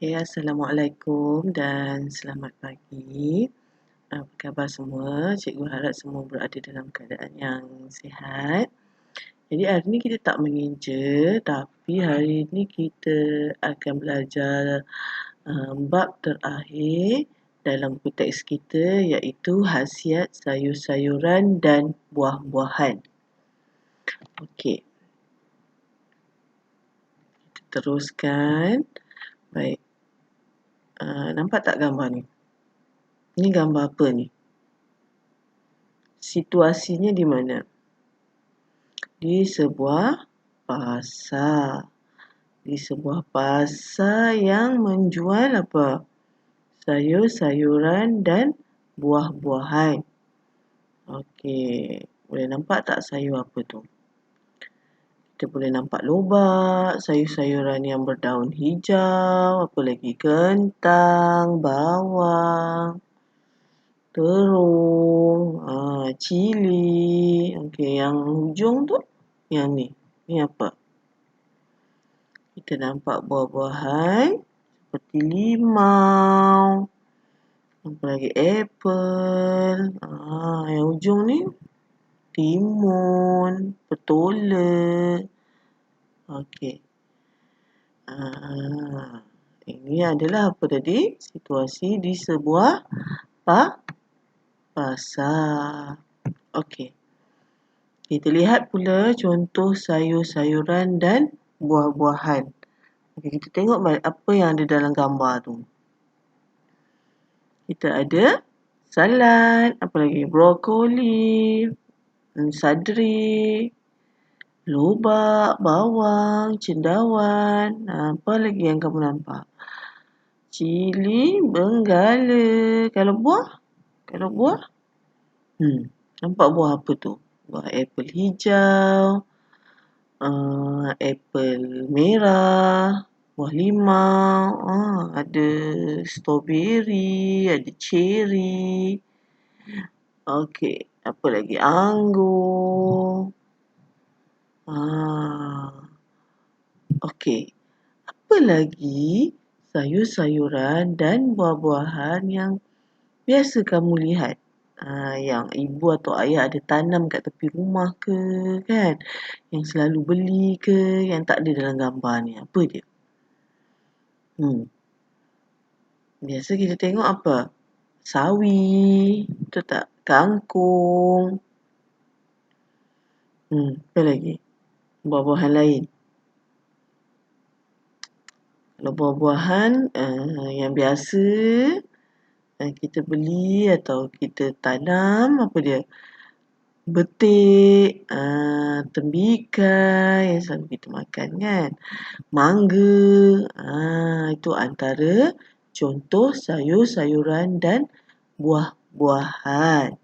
Okay, Assalamualaikum dan selamat pagi. Apa khabar semua? Cikgu harap semua berada dalam keadaan yang sihat. Jadi hari ni kita tak mengeja, tapi hari ni kita akan belajar bab terakhir dalam buku teks kita, iaitu khasiat sayur-sayuran dan buah-buahan. Okey, kita teruskan. Baik. Nampak tak gambar ni? Ni gambar apa ni? Situasinya di mana? Di sebuah pasar. Di sebuah pasar yang menjual apa? Sayur-sayuran dan buah-buahan. Okey, boleh nampak tak sayur apa tu? Kita boleh nampak lobak, sayur-sayuran yang berdaun hijau, apa lagi? Kentang, bawang, terung, cili. Okey, yang hujung tu, yang ni. Ni apa? Kita nampak buah-buahan seperti limau. Apa lagi? Apple. Yang hujung ni timun, petola. Okey. Ini adalah apa tadi? Situasi di sebuah pasar. Okey. Kita lihat pula contoh sayur-sayuran dan buah-buahan. Okey, kita tengok apa yang ada dalam gambar tu. Kita ada salad, apa lagi? Brokoli, sadri, lobak, bawang, cendawan. Apa lagi yang kamu nampak? Cili, benggala. Kalau buah? Nampak buah apa tu? Buah apple hijau, apple merah, buah limau, ada strawberry, ada cherry. Okey, apa lagi? Anggur. Okey. Apa lagi sayur-sayuran dan buah-buahan yang biasa kamu lihat? Yang ibu atau ayah ada tanam kat tepi rumah ke, kan? Yang selalu beli ke, yang tak ada dalam gambar ni. Apa dia? Biasa kita tengok apa? Sawi, betul tak? Kangkung. Apa lagi? Buah-buahan lain. Kalau buah-buahan yang biasa kita beli atau kita tanam, apa dia? Betik, tembikai yang selalu kita makan, kan? Mangga, itu antara contoh sayur-sayuran dan buah-buahan.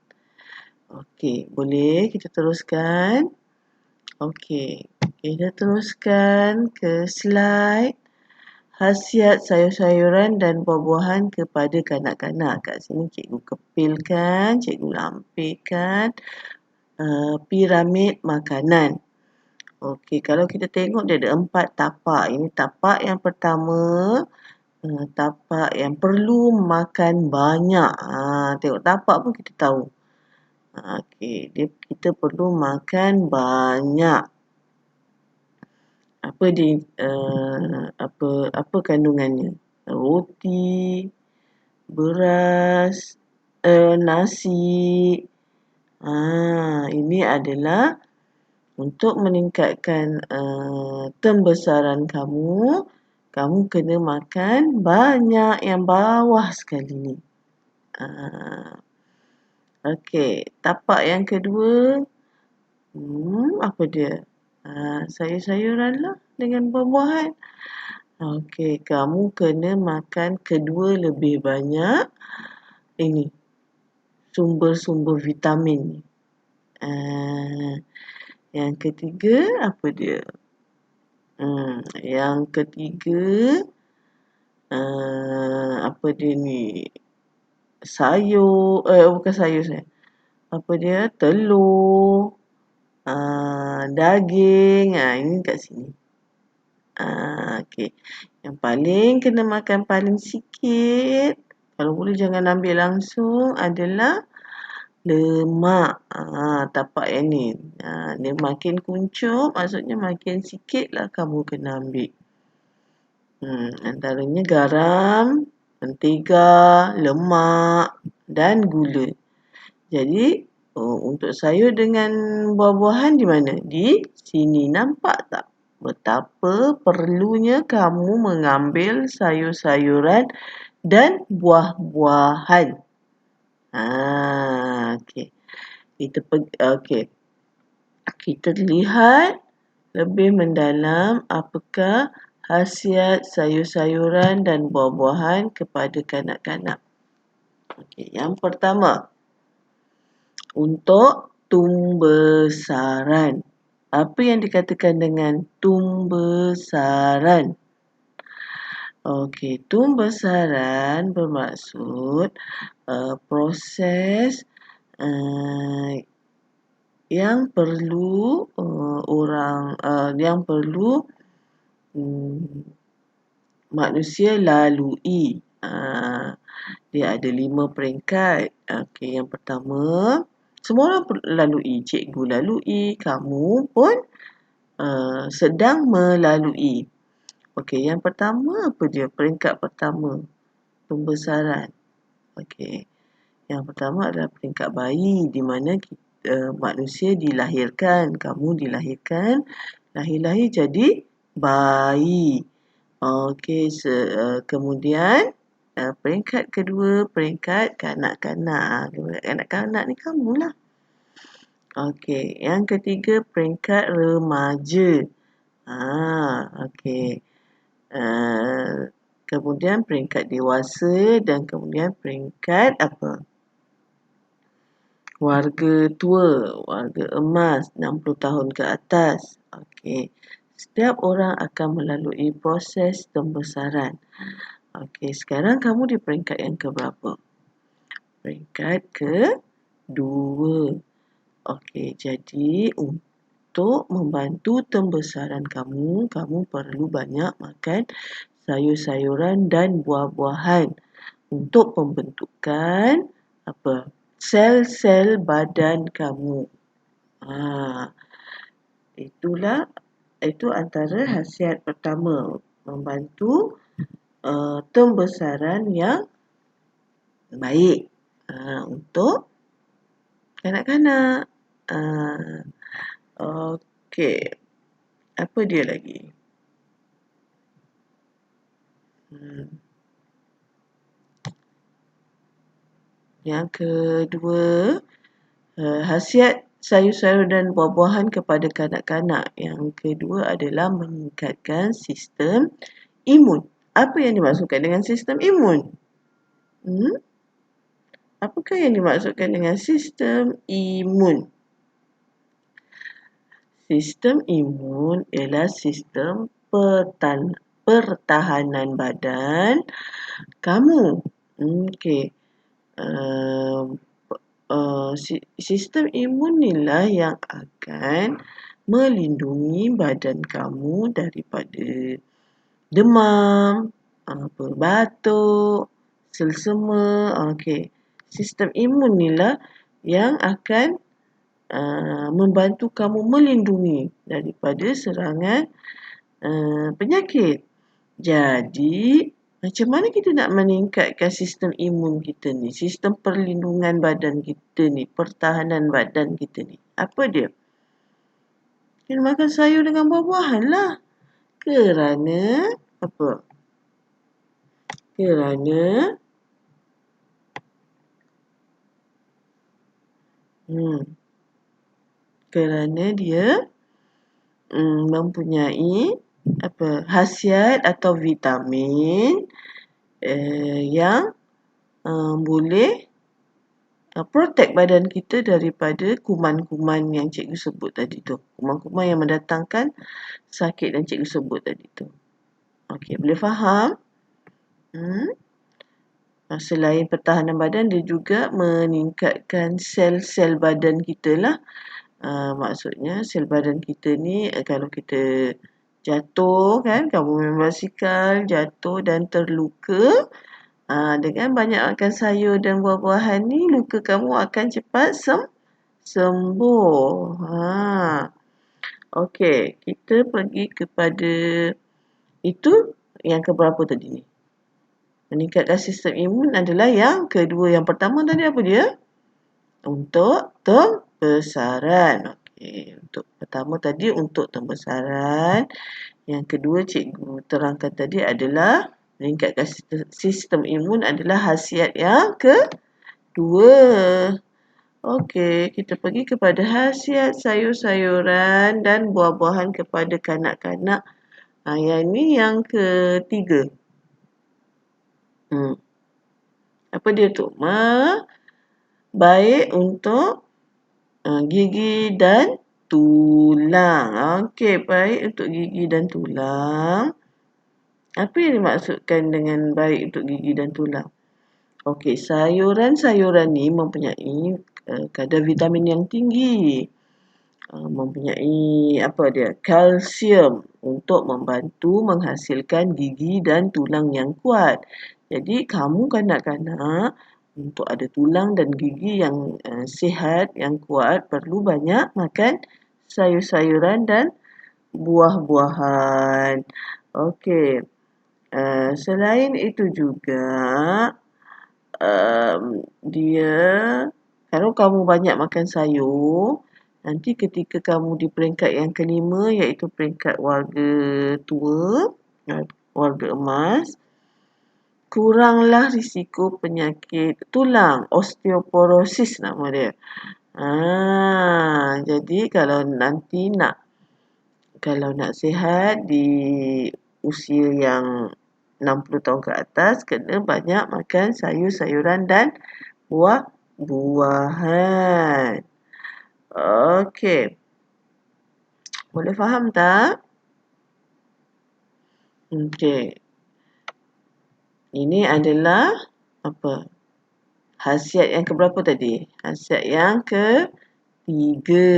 Okey, boleh kita teruskan? Okey, kita teruskan ke slide khasiat sayur-sayuran dan buah-buahan kepada kanak-kanak. Kat sini cikgu kepilkan, cikgu lampirkan piramid makanan. Okey, kalau kita tengok dia ada 4 tapak. Ini tapak yang pertama, tapak yang perlu makan banyak. Tengok tapak pun kita tahu. Okey, kita perlu makan banyak. Apa kandungannya? Roti, beras, nasi. Ini adalah untuk meningkatkan pembesaran kamu kena makan banyak, yang bawah sekali ni. Okey, tapak yang kedua, apa dia? Sayur-sayuran lah dengan buah-buahan. Okey, kamu kena makan kedua lebih banyak ini sumber-sumber vitamin ni. Yang ketiga, apa dia? Yang ketiga, apa dia ni? Sayur, bukan sayur saya. Apa dia? Telur, daging. Ini kat sini. Okey. Yang paling kena makan paling sikit, kalau boleh jangan ambil langsung, adalah lemak. Tapak yang ni. Dia makin kuncup, maksudnya makin sikitlah kamu kena ambil. Antaranya garam, mentega, lemak dan gula. Jadi, untuk sayur dengan buah-buahan di mana? Di sini. Nampak tak? Betapa perlunya kamu mengambil sayur-sayuran dan buah-buahan. Okey. Kita lihat lebih mendalam apakah khasiat sayur-sayuran dan buah-buahan kepada kanak-kanak. Okey, yang pertama, untuk tumbesaran. Apa yang dikatakan dengan tumbesaran? Okey, tumbesaran bermaksud proses yang perlu manusia lalui. Dia ada 5 peringkat. Okey, yang pertama, semua orang lalui. Cikgu lalui, kamu pun sedang melalui. Okey, yang pertama apa dia? Peringkat pertama, pembesaran. Okey. Yang pertama adalah peringkat bayi, di mana manusia dilahirkan. Kamu dilahirkan, lahir jadi bayi. Okey, kemudian peringkat kedua, peringkat kanak-kanak. Kanak-kanak ni kamulah. Okey, yang ketiga peringkat remaja. Okey. Kemudian peringkat dewasa dan kemudian peringkat apa? Warga tua, warga emas, 60 tahun ke atas. Okey. Setiap orang akan melalui proses pembesaran. Okey, sekarang kamu di peringkat yang ke berapa? Peringkat kedua. Okey, jadi untuk membantu pembesaran kamu perlu banyak makan sayur-sayuran dan buah-buahan untuk pembentukan sel-sel badan kamu. Itu antara khasiat pertama, membantu pembesaran yang baik untuk kanak-kanak. Okey. Apa dia lagi? Yang kedua, khasiat sayur-sayur dan buah-buahan kepada kanak-kanak. Yang kedua adalah meningkatkan sistem imun. Apa yang dimaksudkan dengan sistem imun? Apakah yang dimaksudkan dengan sistem imun? Sistem imun ialah sistem pertahanan badan kamu. Okey. Sistem imun inilah yang akan melindungi badan kamu daripada demam, batuk, selsema. Okey. Sistem imun inilah yang akan membantu kamu melindungi daripada serangan penyakit. Jadi, macam mana kita nak meningkatkan sistem imun kita ni, sistem perlindungan badan kita ni, pertahanan badan kita ni? Apa dia? Kena makan sayur dengan buah-buahan lah. Kerana apa? Kerana dia mempunyai khasiat atau vitamin yang boleh protect badan kita daripada kuman-kuman yang cikgu sebut tadi tu. Kuman-kuman yang mendatangkan sakit yang cikgu sebut tadi tu. Okey, boleh faham? Selain pertahanan badan, dia juga meningkatkan sel-sel badan kita lah. Maksudnya sel badan kita ni kalau kita Jatuh kan, kamu main basikal, jatuh dan terluka. Dengan banyak makan sayur dan buah-buahan ni, luka kamu akan cepat sembuh. Okey, kita pergi kepada itu yang keberapa tadi ni? Meningkatkan sistem imun adalah yang kedua. Yang pertama tadi apa dia? Untuk pembesaran. Okey, untuk pertama tadi untuk pembesaran. Yang kedua cikgu terangkan tadi adalah meningkatkan sistem imun adalah khasiat yang kedua. Okey, kita pergi kepada khasiat sayur-sayuran dan buah-buahan kepada kanak-kanak. Yang ni yang ketiga. Apa dia tu? Baik untuk gigi dan tulang. Okey, baik untuk gigi dan tulang. Apa yang dimaksudkan dengan baik untuk gigi dan tulang? Okey, sayuran-sayuran ni mempunyai kadar vitamin yang tinggi. Mempunyai kalsium untuk membantu menghasilkan gigi dan tulang yang kuat. Jadi kamu kanak-kanak untuk ada tulang dan gigi yang sihat, yang kuat, perlu banyak makan sayur-sayuran dan buah-buahan. Okey. Selain itu juga dia kalau kamu banyak makan sayur, nanti ketika kamu di peringkat yang kelima iaitu peringkat warga tua, warga emas, kuranglah risiko penyakit tulang, osteoporosis nama dia. Jadi kalau nak sihat di usia yang 60 tahun ke atas, kena banyak makan sayur-sayuran dan buah-buahan. Okey. Boleh faham tak? Okey. Ini adalah khasiat yang keberapa tadi? Khasiat yang ketiga.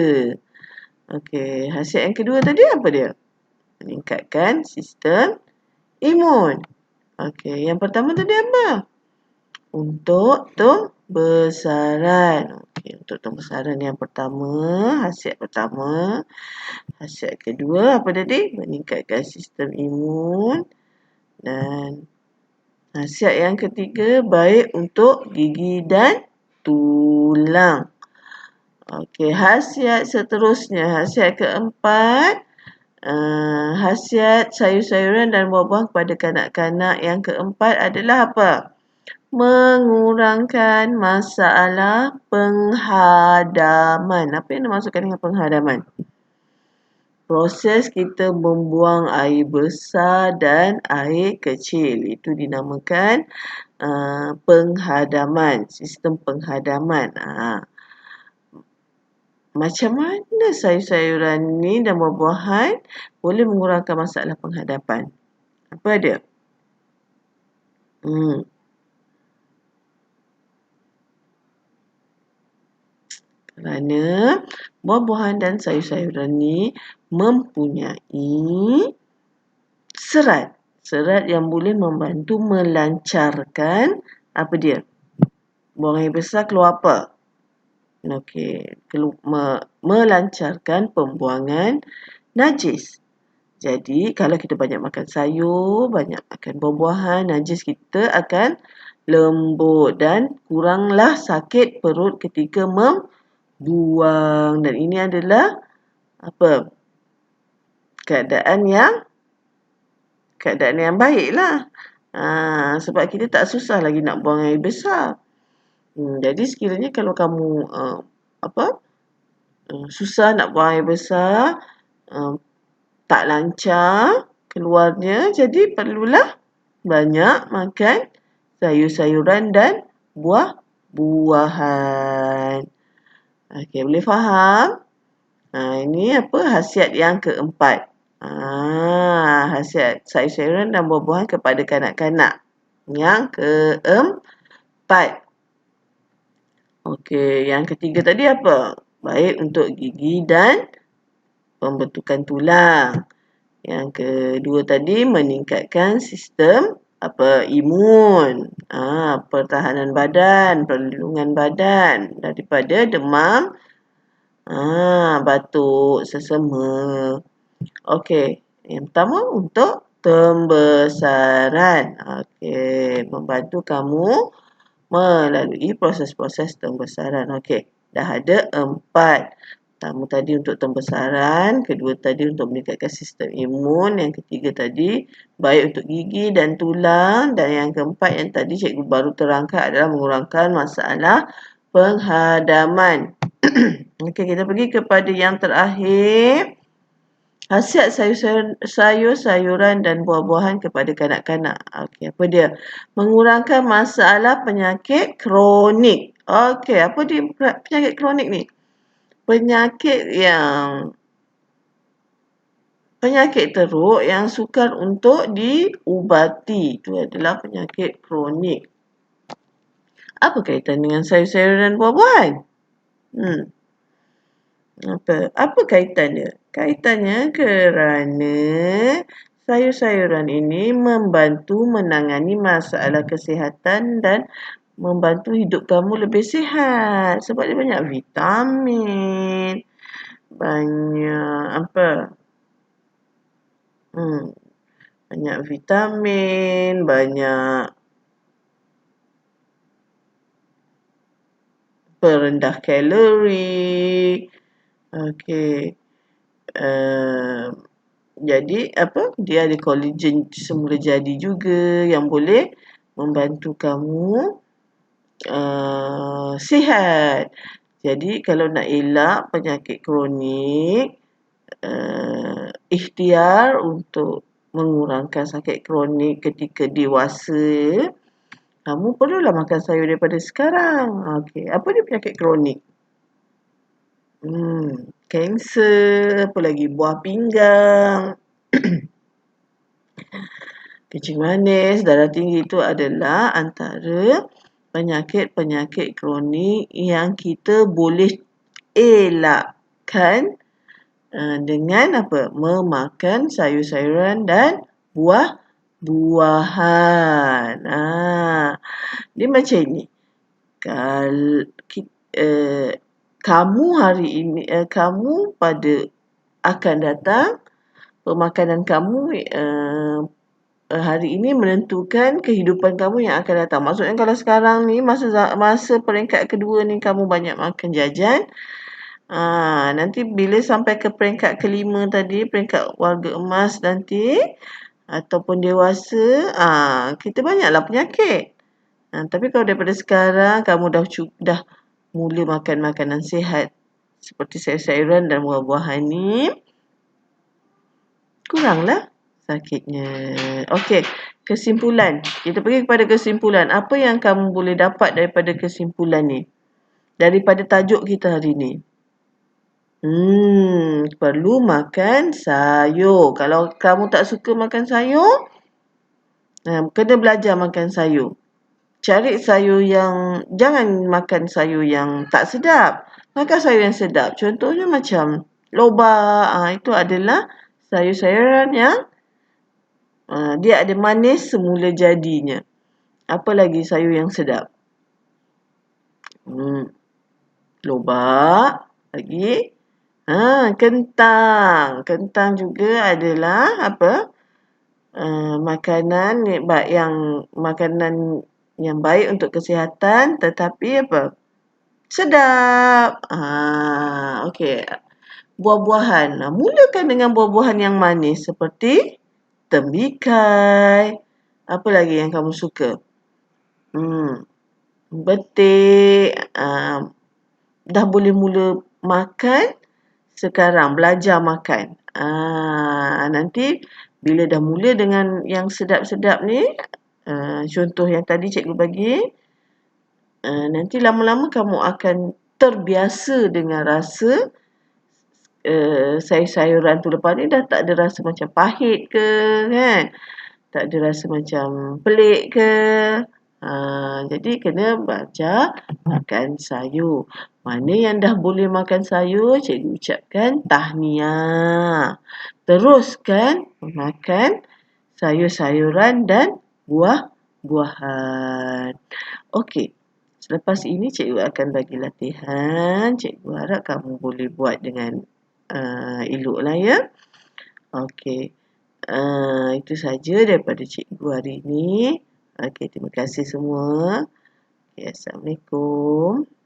Okey, khasiat yang kedua tadi apa dia? Meningkatkan sistem imun. Okey, yang pertama tadi apa? Untuk pembesaran. Okey, untuk pembesaran yang pertama, khasiat pertama. Khasiat kedua apa tadi? Meningkatkan sistem imun. Dan khasiat yang ketiga, baik untuk gigi dan tulang. Okey, khasiat seterusnya, khasiat keempat, khasiat sayur-sayuran dan buah-buahan kepada kanak-kanak yang keempat adalah apa? Mengurangkan masalah penghadaman. Apa yang dimaksudkan dengan penghadaman? Proses kita membuang air besar dan air kecil. Itu dinamakan penghadaman, sistem penghadaman. Macam mana sayur-sayuran ni dan buah-buahan boleh mengurangkan masalah penghadapan? Apa dia? Kerana buah-buahan dan sayur-sayuran ni mempunyai serat. Serat yang boleh membantu melancarkan apa dia? Buang air besar keluar apa? Okey, melancarkan pembuangan najis. Jadi, kalau kita banyak makan sayur, banyak makan buah-buahan, najis kita akan lembut dan kuranglah sakit perut ketika membuang. Dan ini adalah keadaan yang baiklah. Sebab kita tak susah lagi nak buang air besar. Jadi sekiranya kalau kamu susah nak buang air besar, tak lancar keluarnya, jadi perlulah banyak makan sayur-sayuran dan buah-buahan. Okey, boleh faham? Ini khasiat yang keempat. Khasiat sayur-sayuran dan buah-buahan kepada kanak-kanak. Yang keempat. Okey, yang ketiga tadi apa? Baik untuk gigi dan pembentukan tulang. Yang kedua tadi meningkatkan sistem imun, pertahanan badan, perlindungan badan daripada demam, batuk, sesama. Okey, yang pertama untuk pembesaran. Okey, membantu kamu melalui proses-proses pembesaran. Okey, dah ada 4. Pertama tadi untuk pembesaran, kedua tadi untuk meningkatkan sistem imun, yang ketiga tadi baik untuk gigi dan tulang, dan yang keempat yang tadi cikgu baru terangkan adalah mengurangkan masalah penghadaman. Okey, kita pergi kepada yang terakhir. Khasiat sayur-sayuran dan buah-buahan kepada kanak-kanak. Okey, apa dia? Mengurangkan masalah penyakit kronik. Okey, apa dia penyakit kronik ni? Penyakit teruk yang sukar untuk diubati. Itu adalah penyakit kronik. Apa kaitan dengan sayur-sayuran dan buah-buahan? Apa kaitan dia? Kaitannya kerana sayur-sayuran ini membantu menangani masalah kesihatan dan membantu hidup kamu lebih sihat. Sebab dia banyak vitamin, banyak perendah kalori. Okey. Jadi dia ada kolagen semula jadi juga yang boleh membantu kamu sihat. Jadi kalau nak elak penyakit kronik, ikhtiar untuk mengurangkan sakit kronik ketika dewasa, kamu perlulah makan sayur daripada sekarang. Okey, apa dia penyakit kronik? Kanser, apa lagi? Buah pinggang, kencing manis, darah tinggi itu adalah antara penyakit-penyakit kronik yang kita boleh elakkan dengan memakan sayur-sayuran dan buah-buahan. Dia macam ni. Kamu hari ini, kamu pada akan datang, pemakanan kamu hari ini menentukan kehidupan kamu yang akan datang. Maksudnya kalau sekarang ni masa peringkat kedua ni kamu banyak makan jajan, nanti bila sampai ke peringkat kelima tadi, peringkat warga emas nanti ataupun dewasa, kita banyaklah penyakit. Tapi kalau daripada sekarang kamu dah mula makan makanan sihat seperti sayur-sayuran dan buah-buahan ni, kuranglah sakitnya. Okey, kesimpulan. Kita pergi kepada kesimpulan. Apa yang kamu boleh dapat daripada kesimpulan ni? Daripada tajuk kita hari ni. Perlu makan sayur. Kalau kamu tak suka makan sayur, kena belajar makan sayur. Cari sayur jangan makan sayur yang tak sedap. Makan sayur yang sedap. Contohnya macam lobak. Itu adalah sayur-sayuran yang dia ada manis semula jadinya. Apa lagi sayur yang sedap? Lobak. Lagi? Kentang. Kentang juga adalah makanan yang baik untuk kesihatan, tetapi sedap. Okey. Buah-buahan. Mulakan dengan buah-buahan yang manis seperti tembikai. Apa lagi yang kamu suka? Betik. Dah boleh mula makan sekarang. Belajar makan. Nanti bila dah mula dengan yang sedap-sedap ni, contoh yang tadi cikgu bagi, nanti lama-lama kamu akan terbiasa dengan rasa sayur-sayuran tu. Lepas ni dah tak ada rasa macam pahit ke, kan? Tak ada rasa macam pelik ke. Jadi kena baca makan sayur. Mana yang dah boleh makan sayur, cikgu ucapkan tahniah. Teruskan makan sayur-sayuran dan buah-buahan. Okey. Selepas ini cikgu akan bagi latihan. Cikgu harap kamu boleh buat dengan eloklah ya. Okey. Itu saja daripada cikgu hari ini. Okey, terima kasih semua. Okay, Assalamualaikum.